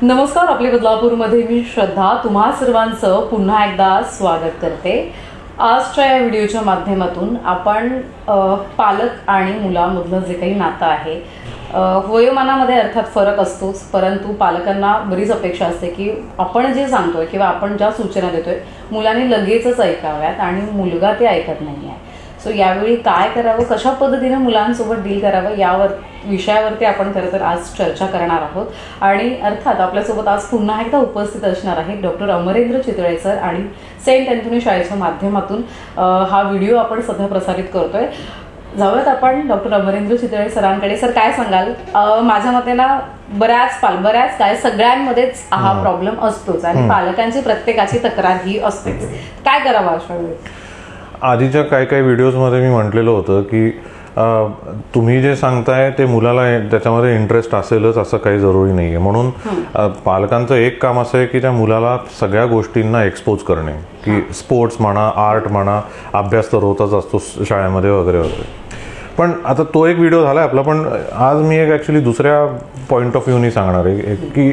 नमस्कार, आपले बदलापूरमध्ये मी श्रद्धा तुम्हा सर्वांचं पुन्हा एकदा स्वागत करते. आजच्या या व्हिडिओच्या माध्यमातून आपण पालक आणि मुलामधलं जे काही नातं आहे, वयोमानामध्ये अर्थात फरक असतोच, परंतु पालकांना बरीच अपेक्षा असते की आपण जे सांगतोय किंवा आपण ज्या सूचना देतोय मुलांनी लगेचच ऐकाव्यात आणि मुलगा ते ऐकत नाही आहे. सो यावेळी काय करावं, कशा पद्धतीने मुलांसोबत डील करावं, विषयावरती आपण खरं तर आज चर्चा करणार आहोत. आणि अर्थात आपल्यासोबत आज पुन्हा एकदा उपस्थित असणार आहेत डॉक्टर अमरेंद्र चितळे सर आणि सेंट अँथोनी शाळेच्या माध्यमातून हा व्हिडिओ आपण सध्या प्रसारित करतोय. जाऊयात आपण डॉक्टर अमरेंद्र चितळे सरांकडे. सर, काय सांगाल? माझ्या मते ना बऱ्याच काय सगळ्यांमध्येच हा प्रॉब्लेम असतोच आणि पालकांची प्रत्येकाची तक्रार ही असतेच. काय करावं अशा वेळी? आधीच्या काही व्हिडिओजमध्ये मी म्हटलेलं होतं की तुम्ही जे सांगताय ते मुलाला त्याच्यामध्ये इंटरेस्ट असेलच असं काही जरुरी नाही आहे. म्हणून पालकांचं एक काम असं आहे की त्या मुलाला सगळ्या गोष्टींना एक्सपोज करणे, की स्पोर्ट्स म्हणा, आर्ट म्हणा, अभ्यास तर होतच असतो शाळेमध्ये वगैरे वगैरे. पण आता तो एक व्हिडिओ झाला आपला, पण आज मी एक ॲक्च्युली दुसऱ्या पॉईंट ऑफ व्ह्यूनी सांगणार आहे की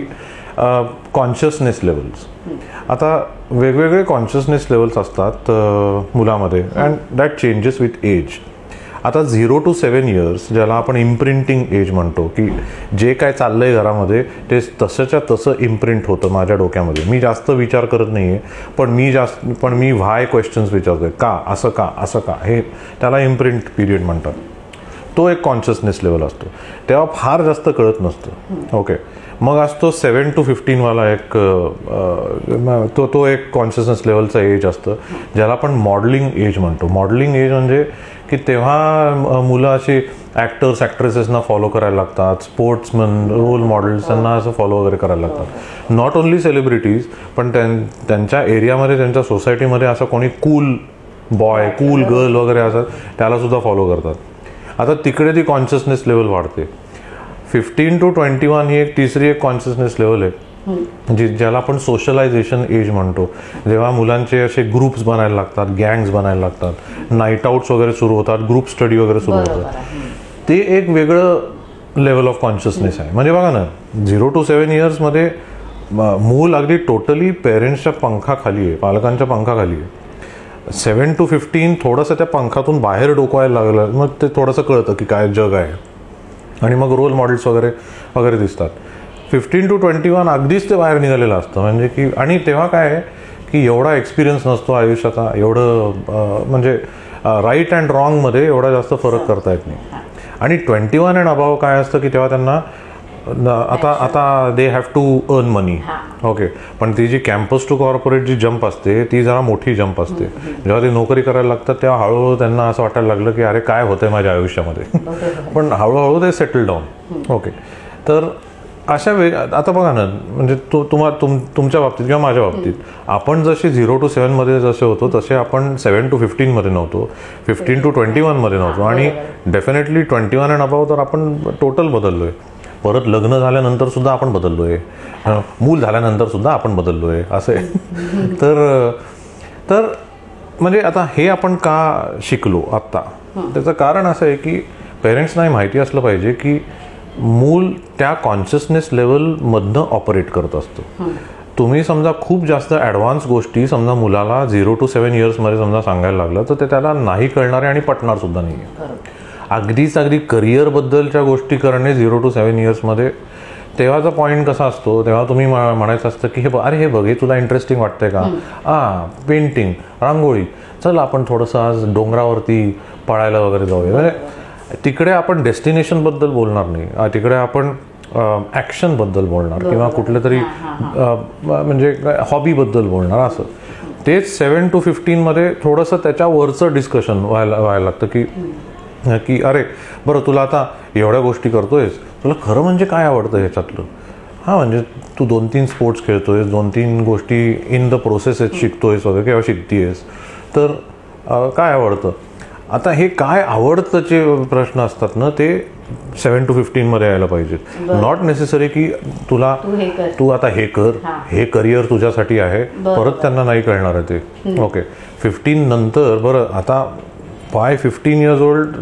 कॉन्शियसनेस लेवल्स. आता वेगवेगळे कॉन्शियसनेस लेवल्स असतात मुलामध्ये and that changes with age. आता 0 to 7 years ज्याला आपण इम्प्रिंटिंग एज म्हणतो, की जे काय चाललंय घरामध्ये ते तसंच्या तसं इम्प्रिंट होतं माझ्या डोक्यामध्ये. मी जास्त विचार करत नाही आहे, पण मी व्हाय क्वेश्चन्स विचारतोय, का असं का, हे त्याला इम्प्रिंट पिरियड म्हणतात. तो एक कॉन्शियसनेस लेवल असतो. तेव्हा फार जास्त कळत नसतं. ओके, मग असतो 7 to 15 वाला एक तो एक कॉन्शियसनेस लेवलचा एज असतं, ज्याला आपण मॉडेलिंग एज म्हणतो. मॉडेलिंग एज म्हणजे की तेव्हा मुलं अशी ॲक्टर्स ॲक्ट्रेसेसना फॉलो करायला लागतात, स्पोर्ट्समन, रोल मॉडेल्स त्यांना असं फॉलो वगैरे करायला लागतात. नॉट ओन्ली सेलिब्रिटीज, पण त्यांच्या एरियामध्ये, त्यांच्या सोसायटीमध्ये असं कोणी कूल बॉय, कूल गर्ल वगैरे असतात त्याला सुद्धा फॉलो करतात. आता तिकडे ती कॉन्शियसनेस लेवल वाढते. 15 to 21 ही तिसरी एक कॉन्शियसनेस लेवल आहे, ज्याला आपण सोशलायझेशन एज म्हणतो. जेव्हा मुलांचे असे ग्रुप्स बनायला लागतात, गँग्स बनायला लागतात, नाईट आउट्स वगैरे सुरू होतात, ग्रुप स्टडी वगैरे सुरू होतात, ते एक वेगळं लेवल ऑफ कॉन्शियसनेस आहे. म्हणजे बघा ना, 0 to 7 years मध्ये मूल अगदी टोटली पेरेंट्सच्या पंखाखाली आहे, पालकांच्या पंखाखाली आहे. 7 to 15 थोडंसं त्या पंखातून बाहेर डोकवायला लागलं, मग ते थोडंसं कळतं की काय जग आहे, आणि मग रोल मॉडेल्स वगैरे दिसतात. 15 to 21 अगदीच ते बाहेर निघालेलं असतं. म्हणजे की, आणि तेव्हा काय आहे की एवढा एक्सपिरियन्स नसतो आयुष्याचा, एवढं म्हणजे राईट अँड रॉंगमध्ये एवढा जास्त फरक करता येत नाही. आणि 21 अँड अबाव काय असतं की तेव्हा त्यांना आता they have to earn money. Okay, पण ती जी कॅम्पस टू कॉर्पोरेट जी जंप असते ती जरा मोठी जंप असते. जेव्हा ते नोकरी करायला लागतात तेव्हा हळूहळू त्यांना असं वाटायला लागलं की अरे काय होतंय माझ्या आयुष्यामध्ये. पण हळूहळू ते सेटल डाऊन. ओके, तर अशा आता बघा ना, म्हणजे तुमच्या बाबतीत किंवा माझ्या बाबतीत आपण जसे 0 to 7 मध्ये जसे होतो तसे आपण 7 to 15 मध्ये नव्हतो, 15 to 21 मध्ये नव्हतो, आणि डेफिनेटली 21 अँड अबाव तर आपण टोटल बदललोय. परत लग्न झाल्यानंतर सुद्धा आपण बदललोय, मूल झाल्यानंतर सुद्धा आपण बदललोय असे. तर म्हणजे आता हे आपण का शिकलो आत्ता, त्याचं कारण असं आहे की पेरेंट्सना माहिती असलं पाहिजे की मूल त्या कॉन्शियसनेस लेवलमधनं ऑपरेट करत असतं. तुम्ही समजा खूप जास्त ॲडव्हान्स गोष्टी समजा मुलाला 0 to 7 years मध्ये समजा सांगायला लागलं तर ते त्याला नाही कळणारे आणि पटणार सुद्धा नाही आहे. अगदी करिअरबद्दलच्या गोष्टी करणे 0 to 7 years मध्ये, तेव्हाचा पॉईंट कसा असतो, तेव्हा तुम्ही म्हणायचं असतं की हे बघ, हे तुला इंटरेस्टिंग वाटतंय का, पेंटिंग, रांगोळी, चल आपण थोडंसं आज डोंगरावरती पळायला वगैरे जाऊया. म्हणजे तिकडे आपण डेस्टिनेशनबद्दल बोलणार नाही, तिकडे आपण ॲक्शनबद्दल बोलणार किंवा कुठल्या तरी म्हणजे हॉबीबद्दल बोलणार. असं तेच 7 to 15 मध्ये थोडंसं त्याच्यावरचं डिस्कशन व्हायला लागतं की अरे बरं, तुला आता एवढ्या गोष्टी करतोयस, तुला खरं म्हणजे काय आवडतं ह्याच्यातलं? म्हणजे तू 2-3 स्पोर्ट्स खेळतोयस, 2-3 गोष्टी इन द प्रोसेस शिकतोयस वगैरे किंवा शिकतीयस, तर काय आवडतं? आता हे काय आवडतंचे प्रश्न असतात ना, ते 7 to 15 मध्ये यायला पाहिजेत. नॉट नेसेसरी की तू आता हे कर, हे करिअर तुझ्यासाठी आहे, परत त्यांना नाही कळणार आहे ते. ओके, 15 नंतर बरं, आता बाय 15 years old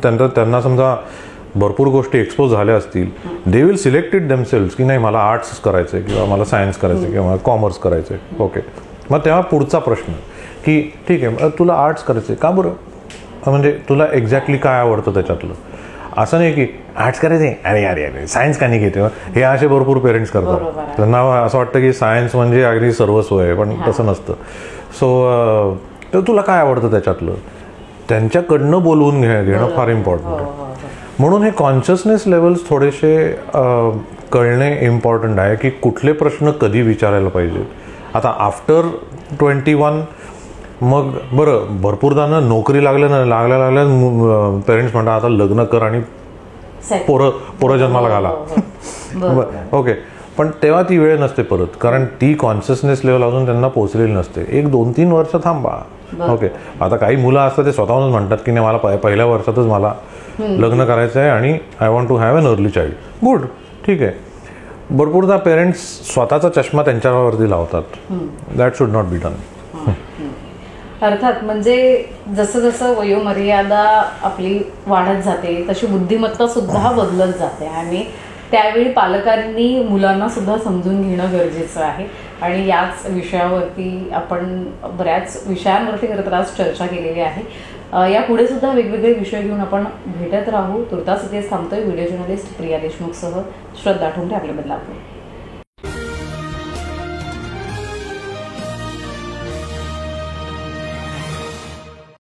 त्यांना समजा भरपूर गोष्टी एक्सपोज झाल्या असतील, दे विल सिलेक्टेड देमसेल्व्स की नाही मला आर्ट्स करायचं आहे किंवा मला सायन्स करायचं आहे किंवा मला कॉमर्स करायचं आहे. ओके, मग तेव्हा पुढचा प्रश्न की ठीक आहे तुला आर्ट्स करायचं आहे का बरं, म्हणजे तुला एक्झॅक्टली काय आवडतं त्याच्यातलं. असं नाही की आर्ट्स करायचे अरे अरे अरे सायन्स का नाही घेते, हे असे भरपूर पेरेंट्स करतात. त्यांना असं वाटतं की सायन्स म्हणजे अगदी सर्वस्व आहे, पण तसं नसतं. सो तर तुला काय आवडतं त्याच्यातलं, त्यांच्याकडनं बोलवून घेणं फार इम्पॉर्टंट आहे. म्हणून हे कॉन्शियसनेस लेवल्स थोडेसे कळणे इम्पॉर्टंट आहे की कुठले प्रश्न कधी विचारायला पाहिजेत. आता आफ्टर 21 मग बरं भरपूरदा नोकरी लागल्या पेरेंट्स म्हणतात आता लग्न कर आणि पोरं जन्माला घाला. ओके, पण तेव्हा ती वेळ नसते परत, कारण ती कॉन्शियसनेस लेवल अजून त्यांना पोहोचलेली नसते. 1-2-3 वर्ष थांबा. ओके, आता काही मुलं असतात ते स्वतःहूनच म्हणतात की नाही मला पहिल्या वर्षातच मला लग्न करायचं आहे आणि I want to have an early child. Good, ठीक आहे. भरपूरदा पेरेंट्स स्वतःचा चष्मा त्यांच्यावरती लावतात. That should not be done. अर्थात म्हणजे जसं जसं वयोमर्यादा आपली वाढत जाते तशी बुद्धिमत्ता सुद्धा बदलत जाते आणि त्यावेळी पालकांनी मुलांना सुद्धा समजून घेणं गरजेचं आहे. आणि याच विषयावरती आपण बऱ्याच विषयांवरती खरं तर आज चर्चा केलेली आहे. यापुढे सुद्धा वेगवेगळे विषय घेऊन आपण भेटत राहू. तुर्तास इथेच थांबतोय. व्हिडिओ जर्नलिस्ट प्रिया देशमुखसह श्रद्धा ठोंबरे आपल्या बदलापूर.